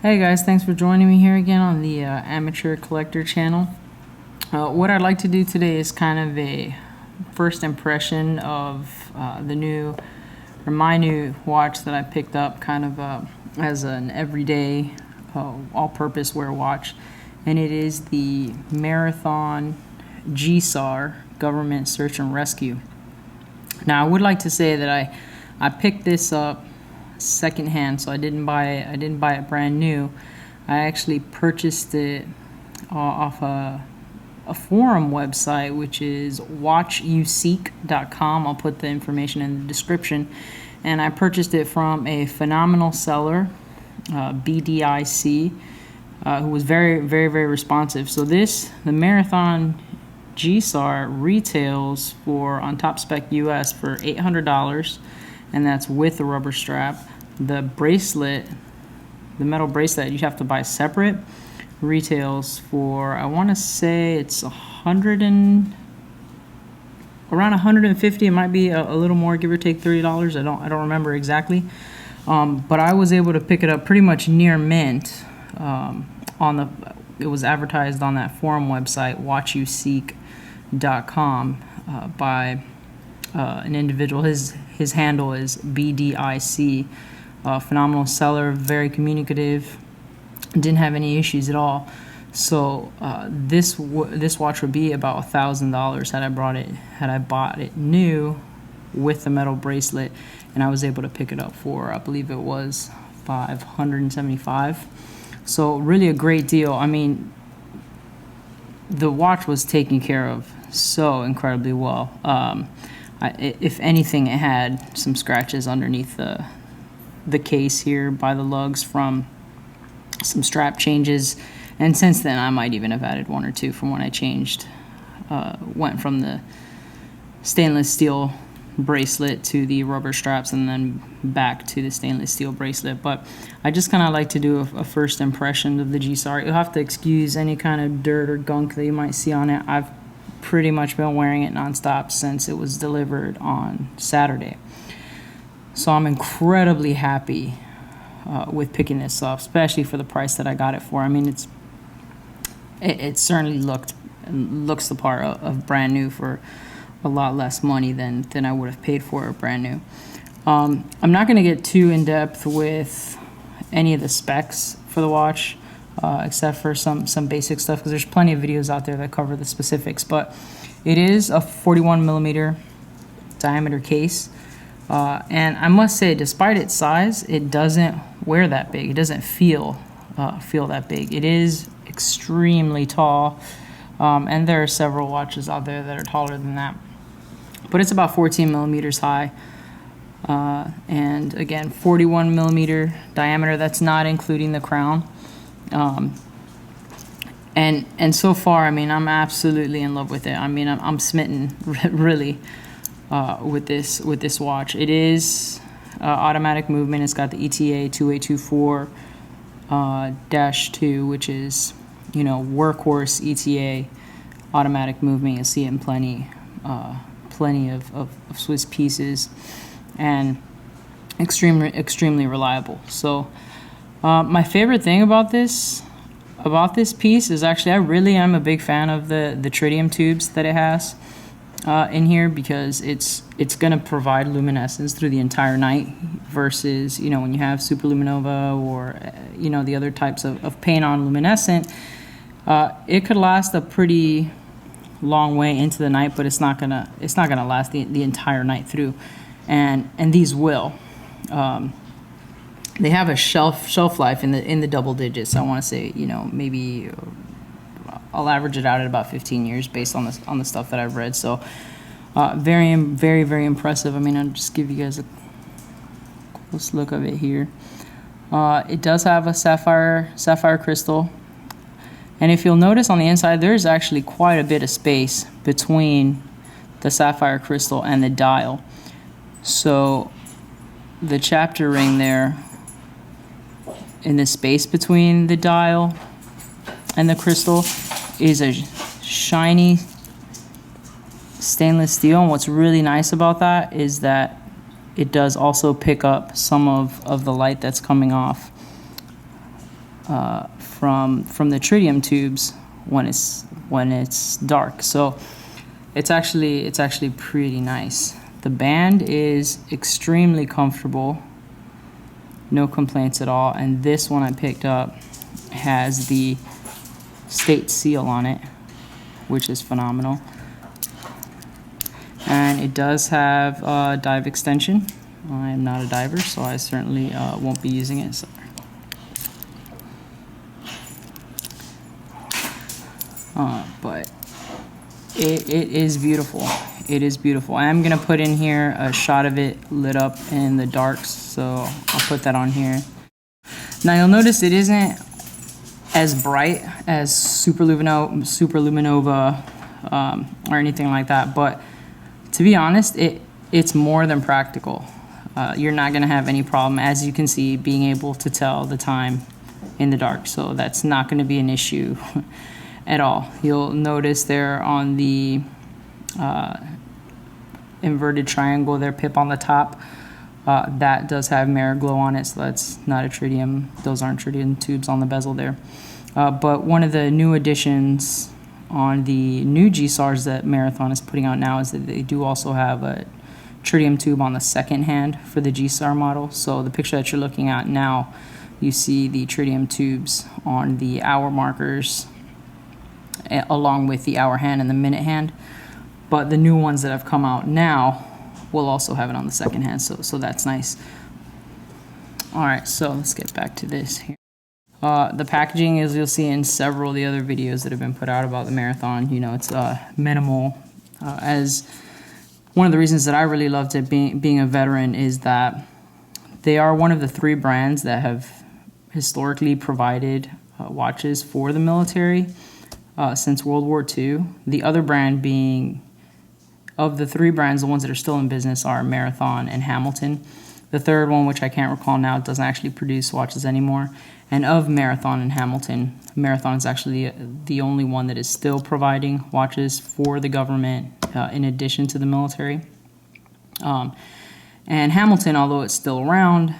Hey guys, thanks for joining me here again on the Amateur Collector channel. What I'd like to do today is kind of a first impression of my new watch that I picked up kind of as an everyday all-purpose wear watch, and it is the Marathon GSAR Government Search and Rescue. Now I would like to say that I picked this up secondhand, so I didn't buy it brand new. I actually purchased it off a forum website, which is watchuseek.com. I'll put the information in the description. And I purchased it from a phenomenal seller, BDIC, who was very, very, very responsive. So the Marathon GSAR retails on Top Spec US for $800, and that's with the rubber strap. The bracelet, the metal bracelet, you have to buy separate, retails for, I want to say it's around 150. It might be a little more, give or take $30. I don't remember exactly, but I was able to pick it up pretty much near mint. It was advertised on that forum website, watchuseek.com, by an individual. His handle is BDIC. Phenomenal seller, very communicative, didn't have any issues at all. So this watch would be about $1,000 had I bought it new with the metal bracelet, and I was able to pick it up for, I believe it was $575. So really a great deal. I mean, the watch was taken care of so incredibly well. If anything, it had some scratches underneath the case here by the lugs from some strap changes, and since then I might even have added one or two from when I went from the stainless steel bracelet to the rubber straps and then back to the stainless steel bracelet. But I just kind of like to do a first impression of the GSAR. You'll have to excuse any kind of dirt or gunk that you might see on it. I've pretty much been wearing it nonstop since it was delivered on Saturday. So I'm incredibly happy with picking this up, especially for the price that I got it for. I mean, it certainly looks the part of brand new for a lot less money than I would have paid for it brand new. I'm not going to get too in depth with any of the specs for the watch, except for some basic stuff, because there's plenty of videos out there that cover the specifics. But it is a 41 millimeter diameter case. And I must say, despite its size, it doesn't wear that big. It doesn't feel that big. It is extremely tall, and there are several watches out there that are taller than that. But it's about 14 millimeters high, and again, 41 millimeter diameter. That's not including the crown. And so far, I mean, I'm absolutely in love with it. I mean, I'm smitten, really. With this watch. It is automatic movement. It's got the ETA 2824-2, which is, workhorse ETA automatic movement. You'll see it in plenty of Swiss pieces, and extremely reliable. So my favorite thing about this piece is actually I really am a big fan of the tritium tubes that it has in here, because it's going to provide luminescence through the entire night versus when you have superluminova or the other types of paint on luminescent. It could last a pretty long way into the night, but it's not gonna last the entire night through, and these will. They have a shelf life in the double digits. I want to say maybe I'll average it out at about 15 years based on the stuff that I've read. So very, very, very impressive. I mean, I'll just give you guys a close look of it here. It does have a sapphire crystal, and if you'll notice on the inside, there's actually quite a bit of space between the sapphire crystal and the dial. So the chapter ring there, in the space between the dial and the crystal, is a shiny stainless steel. And what's really nice about that is that it does also pick up some of the light that's coming off from the tritium tubes when it's dark. So it's actually pretty nice. The band is extremely comfortable, no complaints at all. And this one I picked up has the state seal on it, which is phenomenal. And it does have a dive extension. I am not a diver, so I certainly won't be using it. So. But it is beautiful. It is beautiful. I'm gonna put in here a shot of it lit up in the darks, so I'll put that on here. Now you'll notice it isn't as bright as Superluminova or anything like that, but to be honest, it's more than practical. You're not gonna have any problem, as you can see, being able to tell the time in the dark, so that's not gonna be an issue at all. You'll notice there on the inverted triangle there, pip on the top, that does have mirror glow on it, so that's not a tritium. Those aren't tritium tubes on the bezel there. But one of the new additions on the new GSARs that Marathon is putting out now is that they do also have a tritium tube on the second hand for the GSAR model. So the picture that you're looking at now, you see the tritium tubes on the hour markers along with the hour hand and the minute hand. But the new ones that have come out now will also have it on the second hand, so that's nice. All right, so let's get back to this here. The packaging, as you'll see in several of the other videos that have been put out about the Marathon, you know, it's minimal. As one of the reasons that I really loved it, being a veteran, is that they are one of the 3 brands that have historically provided watches for the military since World War II. The other brand being, of the 3 brands, the ones that are still in business are Marathon and Hamilton. The third one, which I can't recall now, doesn't actually produce watches anymore. And of Marathon and Hamilton, Marathon is actually the only one that is still providing watches for the government in addition to the military. And Hamilton, although it's still around,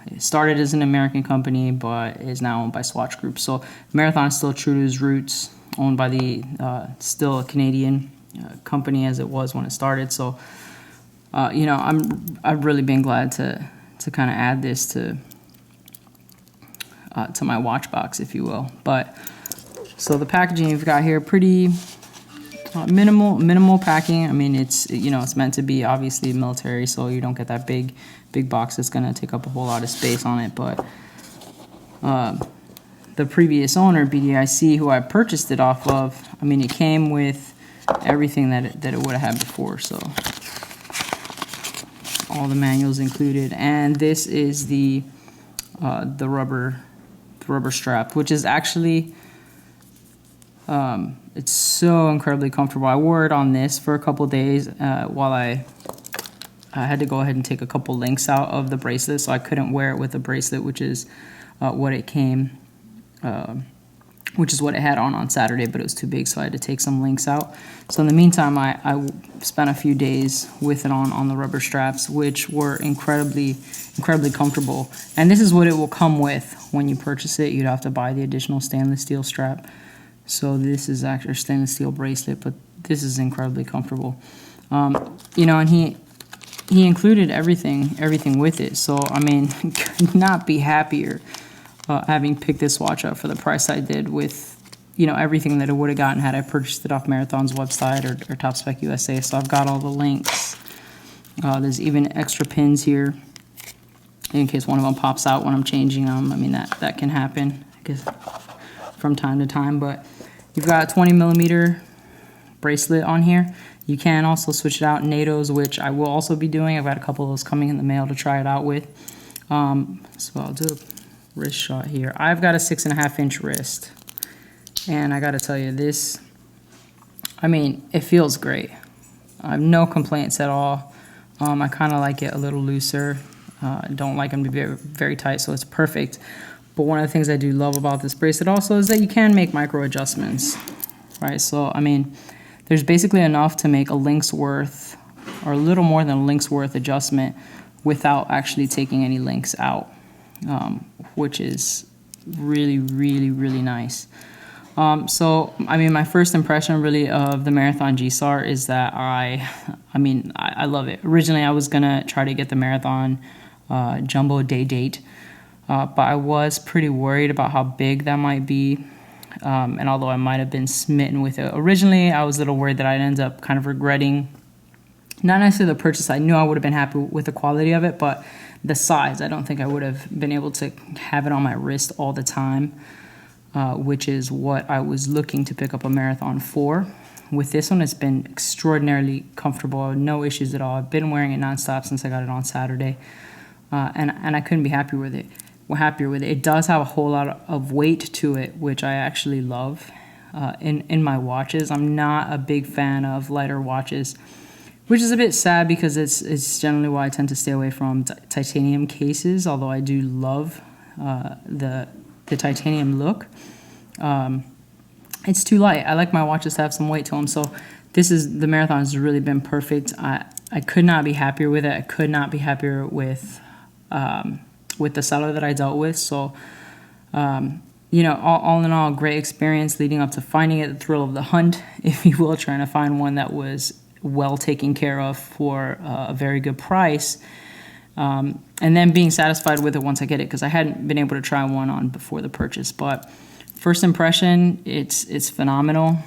it started as an American company, but is now owned by Swatch Group. So Marathon is still true to its roots, owned by the still a Canadian company as it was when it started. So you know, I've really been glad to kind of add this to my watch box, if you will. But so the packaging you've got here, pretty minimal packing. I mean, it's, you know, it's meant to be obviously military, so you don't get that big box that's gonna take up a whole lot of space on it. But the previous owner, BDIC, who I purchased it off of, I mean, it came with everything that it would have had before. So all the manuals included, and this is the rubber strap, which is actually it's so incredibly comfortable. I wore it on this for a couple days while I had to go ahead and take a couple links out of the bracelet, so I couldn't wear it with the bracelet, which is what it came. Which is what it had on Saturday, but it was too big, so I had to take some links out. So in the meantime, I spent a few days with it on the rubber straps, which were incredibly comfortable. And this is what it will come with when you purchase it. You'd have to buy the additional stainless steel strap. So this is actually a stainless steel bracelet, but this is incredibly comfortable. You know, and he included everything with it. So I mean, could not be happier. Having picked this watch up for the price I did, with, you know, everything that it would have gotten had I purchased it off Marathon's website or Top Spec USA. So I've got all the links. There's even extra pins here in case one of them pops out when I'm changing them. I mean, that can happen, I guess, from time to time. But you've got a 20mm bracelet on here. You can also switch it out in NATOs, which I will also be doing. I've got a couple of those coming in the mail to try it out with. So I'll do a wrist shot here. I've got a 6.5-inch wrist, and I gotta tell you, this, I mean, it feels great. I have no complaints at all. I kind of like it a little looser. I don't like them to be very tight, so it's perfect. But one of the things I do love about this bracelet also is that you can make micro adjustments, right? So I mean, there's basically enough to make a link's worth, or a little more than a link's worth adjustment, without actually taking any links out. Which is really, really, really nice. So, I mean, my first impression really of the Marathon GSAR is that I love it. Originally, I was going to try to get the Marathon Jumbo Day Date, but I was pretty worried about how big that might be. And although I might have been smitten with it originally, I was a little worried that I'd end up kind of regretting, not necessarily the purchase. I knew I would have been happy with the quality of it, but the size, I don't think I would have been able to have it on my wrist all the time. Which is what I was looking to pick up a Marathon for. With this one, it's been extraordinarily comfortable, no issues at all. I've been wearing it nonstop since I got it on Saturday, and I couldn't be happier with it. It does have a whole lot of weight to it, which I actually love. In my watches, I'm not a big fan of lighter watches, which is a bit sad because it's generally why I tend to stay away from titanium cases. Although I do love the titanium look. It's too light. I like my watches to have some weight to them. So the Marathon has really been perfect. I could not be happier with it. I could not be happier with the seller that I dealt with. So, all in all, great experience leading up to finding it, the thrill of the hunt, if you will, trying to find one that was well taken care of for a very good price. And then being satisfied with it once I get it, because I hadn't been able to try one on before the purchase. But first impression, it's phenomenal.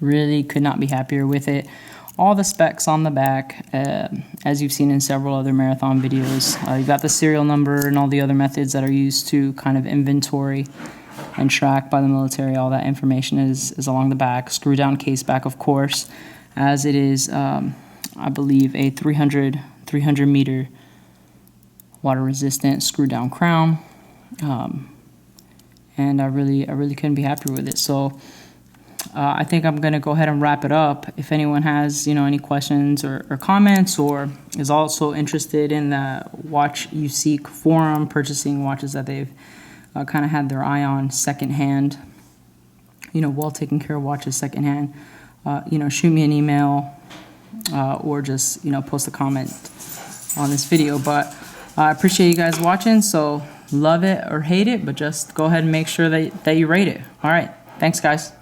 Really could not be happier with it. All the specs on the back, as you've seen in several other Marathon videos. You've got the serial number and all the other methods that are used to kind of inventory and track by the military. All that information is along the back. Screw down case back, of course, as it is, I believe, a 300 meter water resistant screw down crown, and I really couldn't be happier with it. So I think I'm gonna go ahead and wrap it up. If anyone has any questions or comments, or is also interested in the Watch You Seek forum, purchasing watches that they've kind of had their eye on secondhand, well taken care of watches secondhand, shoot me an email, or just post a comment on this video. But I appreciate you guys watching. So love it or hate it, but just go ahead and make sure that you rate it. All right, thanks guys.